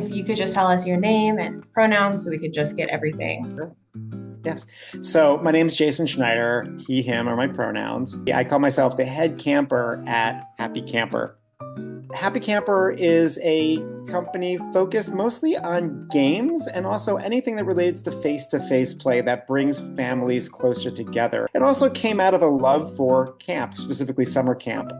if you could just tell us your name and pronouns so we could just get everything. Sure. Yes. So my name's Jason Schneider. He, him are my pronouns. I call myself the head camper at Happy Camper. Happy Camper is a company focused mostly on games and also anything that relates to face-to-face play that brings families closer together. It also came out of a love for camp, specifically summer camp.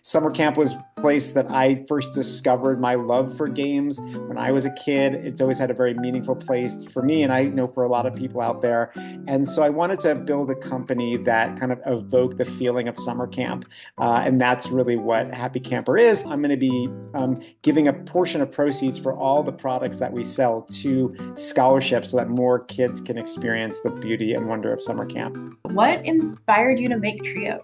Summer camp was a place that I first discovered my love for games when I was a kid. It's always had a very meaningful place for me, and I know for a lot of people out there. And so I wanted to build a company that kind of evoked the feeling of summer camp. And that's really what Happy Camper is. I'm going to be giving a portion of proceeds for all the products that we sell to scholarships so that more kids can experience the beauty and wonder of summer camp. What inspired you to make Trio?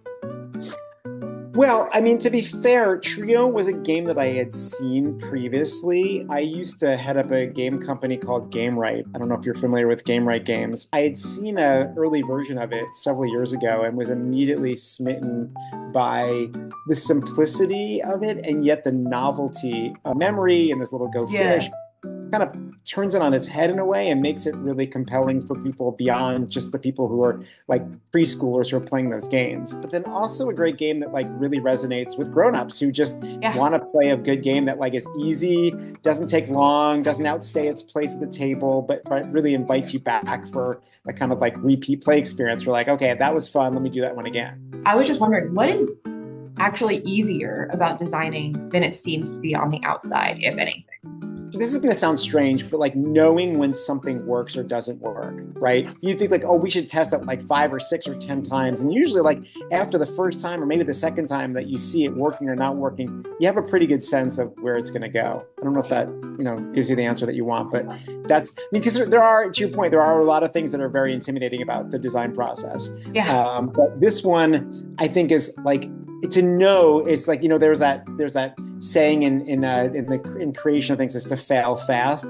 Well, I mean, to be fair, Trio was a game that I had seen previously. I used to head up a game company called Gamewright. I don't know if you're familiar with Gamewright games. I had seen an early version of it several years ago and was immediately smitten by the simplicity of it and yet the novelty of memory and this little go fish kind of turns it on its head in a way and makes it really compelling for people beyond just the people who are like preschoolers who are playing those games. But then also a great game that like really resonates with grownups who just want to play a good game that like is easy, doesn't take long, doesn't outstay its place at the table, but really invites you back for a kind of like repeat play experience. We're like, okay, that was fun. Let me do that one again. I was just wondering, what is actually easier about designing than it seems to be on the outside, if anything? This is going to sound strange, but like knowing when something works or doesn't work, right? You think like, oh, we should test it like 5 or 6 or 10 times. And usually like after the first time or maybe the second time that you see it working or not working, you have a pretty good sense of where it's going to go. I don't know if that, gives you the answer that you want, but that's, I mean, because there are, to your point, there are a lot of things that are very intimidating about the design process. Yeah. But this one I think is like, to know it's like there's that saying in creation of things is to fail fast.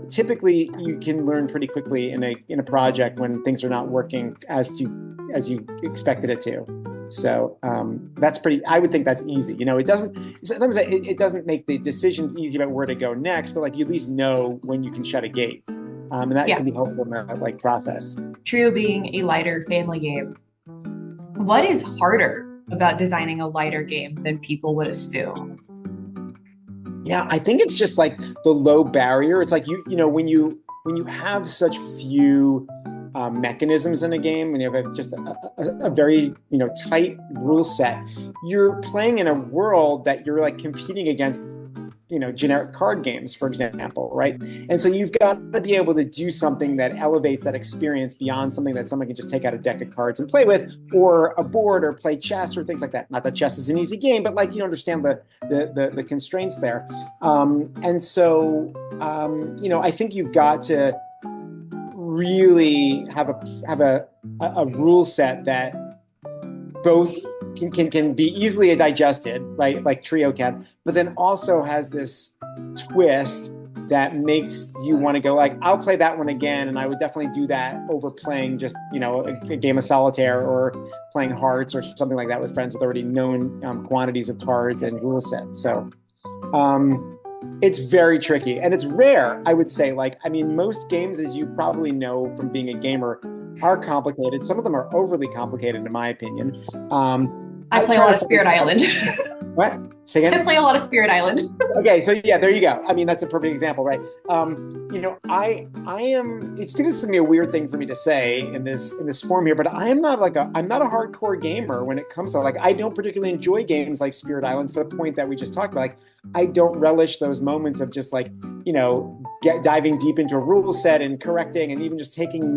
Typically, you can learn pretty quickly in a project when things are not working as you expected it to. So that's pretty. I would think that's easy. It doesn't sometimes it doesn't make the decisions easy about where to go next, but like you at least know when you can shut a gate, and that can be helpful in that like process. Trio being a lighter family game, what is harder about designing a lighter game than people would assume? Yeah, I think it's just like the low barrier. It's like when you have such few mechanisms in a game, when you have just a very tight rule set, you're playing in a world that you're like competing against generic card games, for example, right? And so you've got to be able to do something that elevates that experience beyond something that someone can just take out a deck of cards and play with, or a board, or play chess, or things like that. Not that chess is an easy game, but like you understand the constraints there. And so I think you've got to really have a rule set that both can be easily digested, right? Like Trio can, but then also has this twist that makes you want to go like, I'll play that one again. And I would definitely do that over playing just, a game of solitaire or playing hearts or something like that with friends with already known quantities of cards and rule sets. So it's very tricky and it's rare, I would say. Like, I mean, most games, as you probably know from being a gamer, are complicated. Some of them are overly complicated, in my opinion. I play a lot of Spirit Island. What? Say again? I play a lot of Spirit Island. Okay, so yeah, there you go. I mean, that's a perfect example, right? I am. It's going to be a weird thing for me to say in this form here, but I'm not a hardcore gamer when it comes to like I don't particularly enjoy games like Spirit Island for the point that we just talked about. Like I don't relish those moments of just like diving deep into a rule set and correcting and even just taking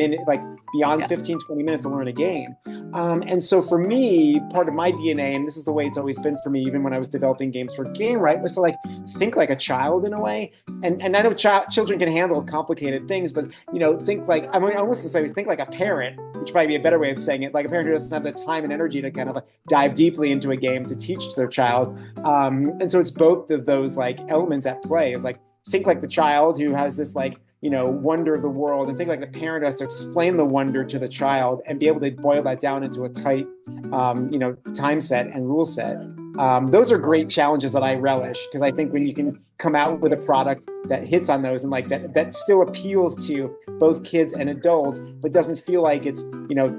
beyond 15, 20 minutes to learn a game. And so for me, part of my DNA, and this is the way it's always been for me, even when I was developing games for Gamewright, was to like think like a child in a way. And I know children can handle complicated things, but think like, I mean, almost say think like a parent, which would probably be a better way of saying it, like a parent who doesn't have the time and energy to kind of like dive deeply into a game to teach their child. And so it's both of those like elements at play. Is like think like the child who has this like wonder of the world, and think like the parent has to explain the wonder to the child and be able to boil that down into a tight time set and rule set. Those are great challenges that I relish because I think when you can come out with a product that hits on those and like that still appeals to both kids and adults, but doesn't feel like it's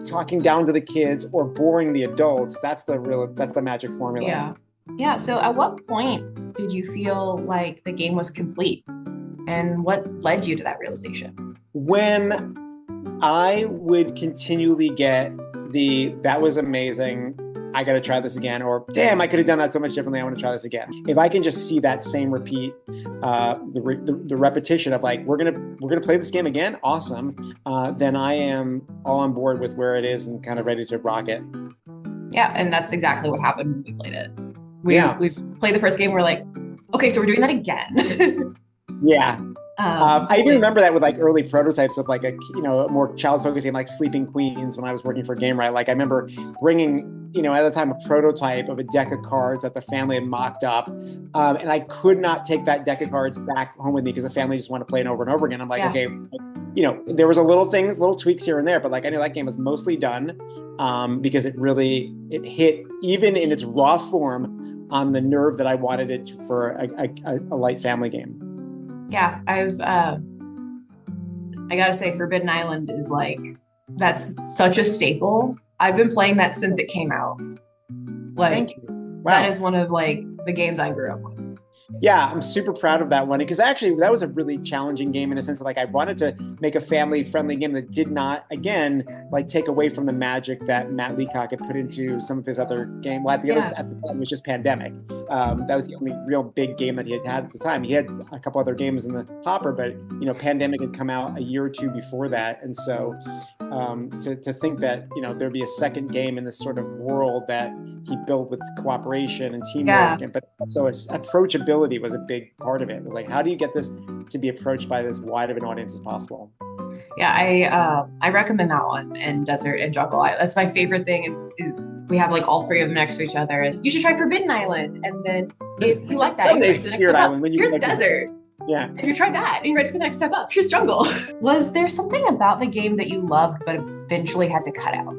talking down to the kids or boring the adults. That's the magic formula. Yeah. Yeah. So at what point did you feel like the game was complete? And what led you to that realization? When I would continually get that was amazing. I got to try this again, or damn, I could have done that so much differently. I want to try this again. If I can just see that same repeat, the repetition of like we're gonna play this game again, awesome. Then I am all on board with where it is and kind of ready to rock it. Yeah, and that's exactly what happened when we played it. Yeah, We played the first game. We're like, okay, so we're doing that again. yeah. So I even like, remember that with like early prototypes of like a more child-focused game like Sleeping Queens when I was working for Game Right. Like I remember bringing at the time a prototype of a deck of cards that the family had mocked up, and I could not take that deck of cards back home with me because the family just wanted to play it over and over again. I'm like, yeah, okay, there was little tweaks here and there, but like I knew that game was mostly done because it hit even in its raw form on the nerve that I wanted it for a light family game. yeah. I gotta say, Forbidden Island is like, that's such a staple. I've been playing that since it came out. Thank Like, you. that Wow. is one of like the games I grew up with. Yeah, I'm super proud of that one because actually that was a really challenging game in a sense of like I wanted to make a family friendly game that did not again like take away from the magic that Matt Leacock had put into some of his other game. Well, Yeah, at the time it was just Pandemic. That was the only real big game that he had at the time. He had a couple other games in the hopper, but Pandemic had come out a year or two before that, and so to think that there'd be a second game in this sort of world that he built with cooperation and yeah, teamwork, but also approachability was a big part of it. It was like, how do you get this to be approached by as wide of an audience as possible? yeah. I recommend that one and Desert and Jungle. That's my favorite thing. Is we have like all three of them next to each other, and you should try Forbidden Island. And then if you like that, you're Someday ready for the next Spirit step up. Island when you Here's like, Desert. yeah. If you try that and you're ready for the next step up, here's Jungle. Was there something about the game that you loved but eventually had to cut out?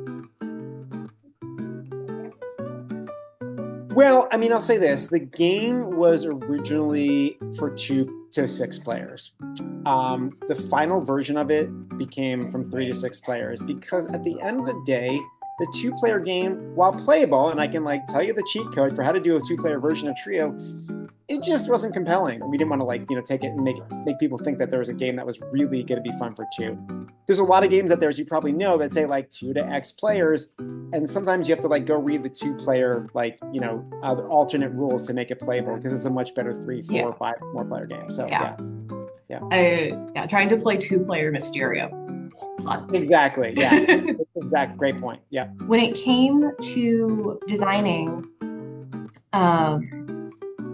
Well, I mean, I'll say this: the game was originally for 2 to 6 players. The final version of it became from 3 to 6 players because at the end of the day, the 2-player game, while playable, and I can like tell you the cheat code for how to do a 2-player version of Trio, it just wasn't compelling. We didn't want to like take it and make people think that there was a game that was really going to be fun for 2. There's a lot of games out there, as you probably know, that say like 2 to X players, and sometimes you have to like go read the 2-player alternate rules to make it playable because it's a much better 3, 4, Yeah, 5 more player game. So yeah. yeah, Yeah, trying to play two-player Mysterio. Fun. exactly, yeah, exact, great point, yeah. When it came to designing,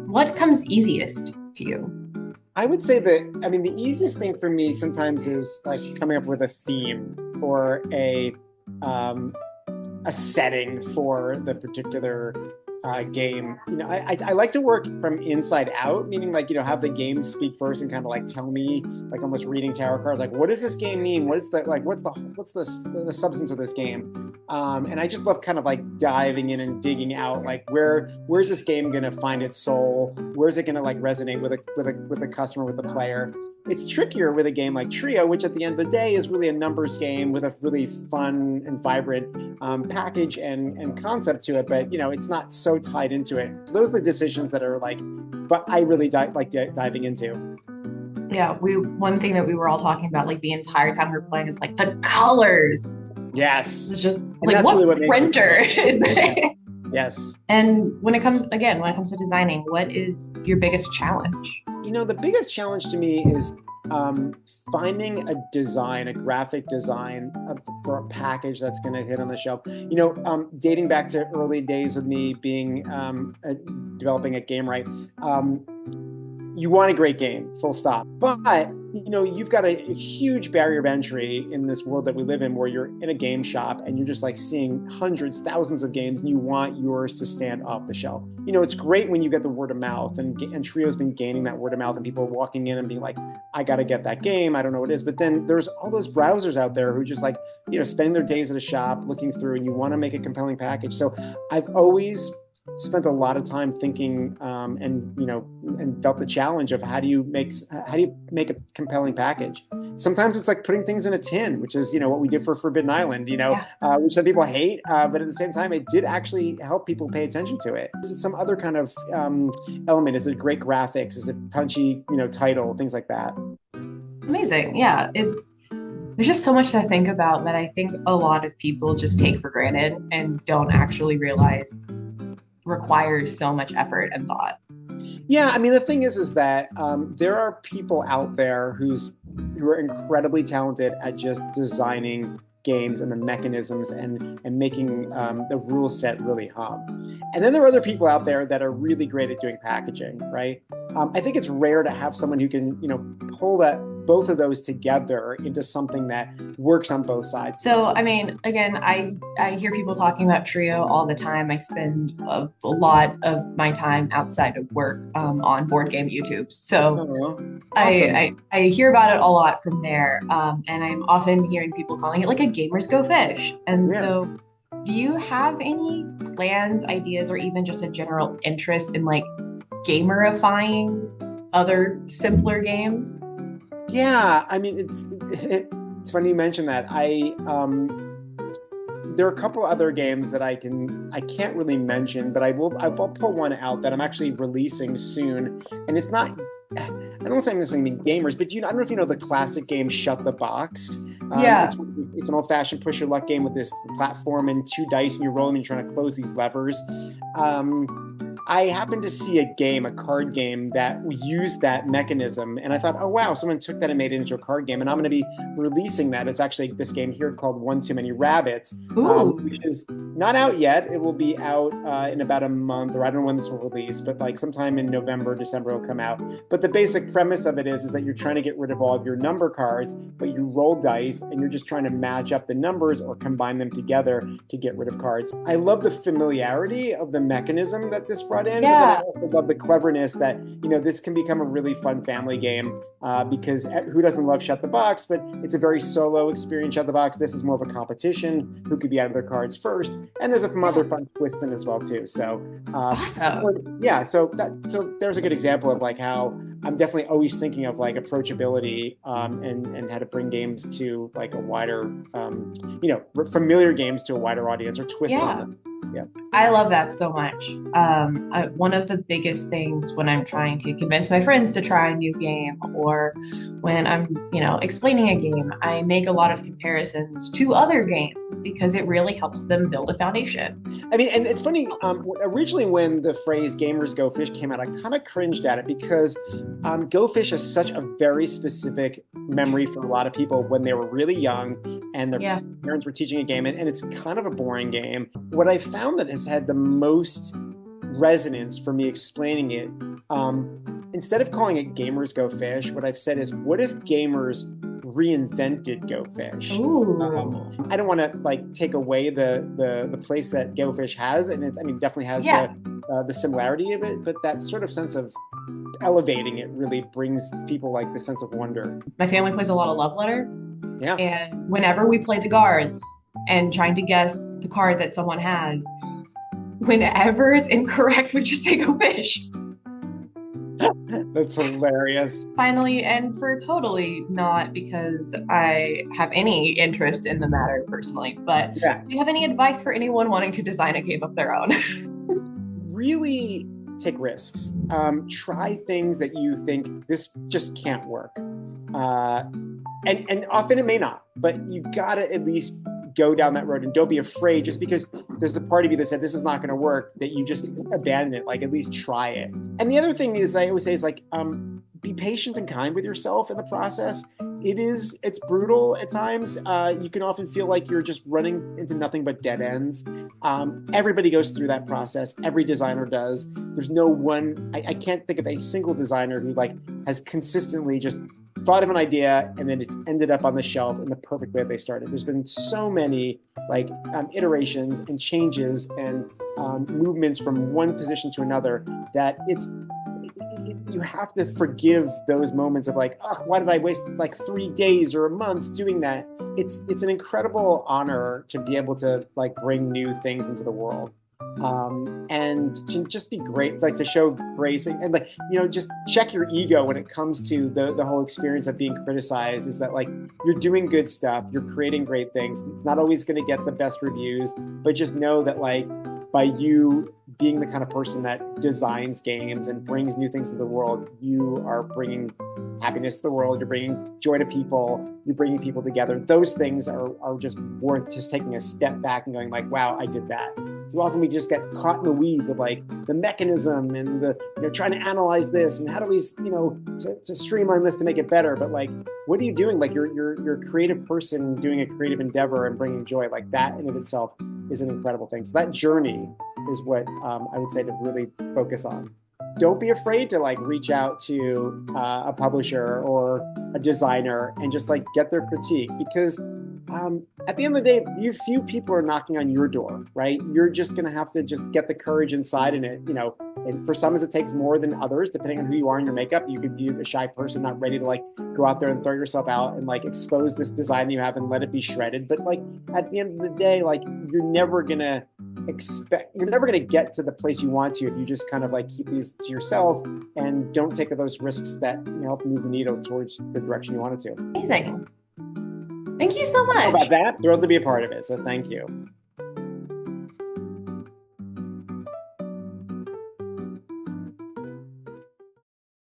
what comes easiest to you? I would say that, I mean, the easiest thing for me sometimes is like coming up with a theme or um, a setting for the particular game. I like to work from inside out, meaning like, have the game speak first and kind of like tell me, like almost reading tarot cards, like, what does this game mean? What is the, like, what's the substance of this game? And I just love kind of like diving in and digging out, like where's this game going to find its soul? Where's it going to like resonate with a customer, with the player? It's trickier with a game like Trio, which at the end of the day is really a numbers game with a really fun and vibrant package and concept to it, but it's not so tied into it. So those are the decisions that are like, but I really diving into. Yeah, one thing that we were all talking about like the entire time we were playing is like the colors. Yes, It's just and like that's really what what makes it printer fun. is this? Yes. And when it comes to designing, what is your biggest challenge? The biggest challenge to me is finding a graphic design for a package that's going to hit on the shelf. Dating back to early days with me being developing at Game Right, you want a great game, full stop. But you've got a huge barrier of entry in this world that we live in, where you're in a game shop and you're just like seeing hundreds, thousands of games, and you want yours to stand off the shelf. It's great when you get the word of mouth, and Trio's been gaining that word of mouth, and people are walking in and being like, I got to get that game. I don't know what it is. But then there's all those browsers out there who just like, spending their days at a shop looking through, and you want to make a compelling package. So I've always spent a lot of time thinking, and and felt the challenge of how do you make a compelling package. Sometimes it's like putting things in a tin, which is what we did for Forbidden Island, Yeah. which some people hate, but at the same time, it did actually help people pay attention to it. Is it some other kind of element? Is it great graphics? Is it punchy, title, things like that? Amazing. Yeah. There's just so much to think about that I think a lot of people just take for granted and don't actually realize requires so much effort and thought. Yeah, I mean the thing is that there are people out there who are incredibly talented at just designing games and the mechanisms and making the rule set really hum. And then there are other people out there that are really great at doing packaging, right? I think it's rare to have someone who can pull that both of those together into something that works on both sides. So, I mean, again, I hear people talking about Trio all the time. I spend a lot of my time outside of work on board game YouTube. So Oh, awesome. I hear about it a lot from there, and I'm often hearing people calling it like a gamers go fish. And Yeah. so, do you have any plans, ideas, or even just a general interest in like gamerifying other simpler games? Yeah, I mean it's funny you mention that. I There are a couple other games that I can't really mention, but I will pull one out that I'm actually releasing soon, and it's not. I don't want to say I'm necessarily gamers, but I don't know if you know the classic game Shut the Box. Yeah. It's an old-fashioned push your luck game with this platform and two dice, and you roll them and you're trying to close these levers. I happened to see a card game that used that mechanism, and I thought, oh wow, someone took that and made it into a card game, and I'm going to be releasing that. It's actually this game here called One Too Many Rabbits, Ooh. which is not out yet. It will be out in about a month, or I don't know when this will release, but like sometime in November, December it'll come out. But the basic premise of it is that you're trying to get rid of all of your number cards, but you roll dice and you're just trying to match up the numbers or combine them together to get rid of cards. I love the familiarity of the mechanism that this brought in, but then I Yeah. also love the cleverness that this can become a really fun family game because who doesn't love Shut the Box? But it's a very solo experience. Shut the Box. This is more of a competition. Who could be out of their cards first? And there's some Yeah. other fun twists in as well too. So Awesome. yeah, so there's a good example of like how I'm definitely always thinking of like approachability and how to bring games to like a wider familiar games to a wider audience or twists on Yeah. them. Yeah. I love that so much. One of the biggest things when I'm trying to convince my friends to try a new game or when I'm explaining a game, I make a lot of comparisons to other games because it really helps them build a foundation. I mean, and it's funny. Originally, when the phrase "gamers go fish" came out, I kind of cringed at it because "go fish" is such a very specific memory for a lot of people when they were really young and their Yeah. parents were teaching a game, and it's kind of a boring game. What I found that has had the most resonance for me explaining it, instead of calling it "gamers go fish," what I've said is, "What if gamers reinvented Go Fish?" Ooh. I don't want to like take away the place that Go Fish has, and it's definitely has Yeah. the similarity of it, but that sort of sense of elevating it really brings people like the sense of wonder. My family plays a lot of Love Letter, Yeah. and whenever we play the guards and trying to guess the card that someone has, whenever it's incorrect, we just say go fish. That's hilarious. Finally, and for totally not because I have any interest in the matter personally, but Yeah. do you have any advice for anyone wanting to design a game of their own? Really take risks. Try things that you think this just can't work. Uh, and often it may not, but you gotta at least go down that road and don't be afraid just because there's a part of you that said this is not going to work that you just abandon it. Like at least try it. And the other thing is I always say is like be patient and kind with yourself in the process. It's brutal at times. You can often feel like you're just running into nothing but dead ends. Everybody goes through that process. Every designer does. There's no one. I can't think of a single designer who like has consistently just thought of an idea and then it's ended up on the shelf in the perfect way they started. There's been so many like iterations and changes and movements from one position to another that you have to forgive those moments of like, oh, why did I waste like 3 days or a month doing that? It's an incredible honor to be able to like bring new things into the world. and to just be great, like to show grace and like, just check your ego when it comes to the whole experience of being criticized. Is that like you're doing good stuff, you're creating great things. It's not always going to get the best reviews, but just know that like by you being the kind of person that designs games and brings new things to the world, you are bringing happiness to the world, you're bringing joy to people, you're bringing people together. Those things are just worth just taking a step back and going like, wow, I did that. So often we just get caught in the weeds of like the mechanism and the, trying to analyze this and how do we, to streamline this to make it better. But like, what are you doing? Like you're a creative person doing a creative endeavor and bringing joy. Like that in of itself is an incredible thing. So that journey is what I would say to really focus on. Don't be afraid to like reach out to a publisher or a designer and just like get their critique, because at the end of the day, few people are knocking on your door, right? You're just going to have to just get the courage inside in it, and for some, it takes more than others, depending on who you are in your makeup. You could be a shy person, not ready to like go out there and throw yourself out and like expose this design you have and let it be shredded. But like at the end of the day, like you're never going to get to the place you want to if you just kind of like keep these to yourself and don't take those risks that help move the needle towards the direction you want it to. Amazing. Thank you so How much. about that? Thrilled to be a part of it. So thank you.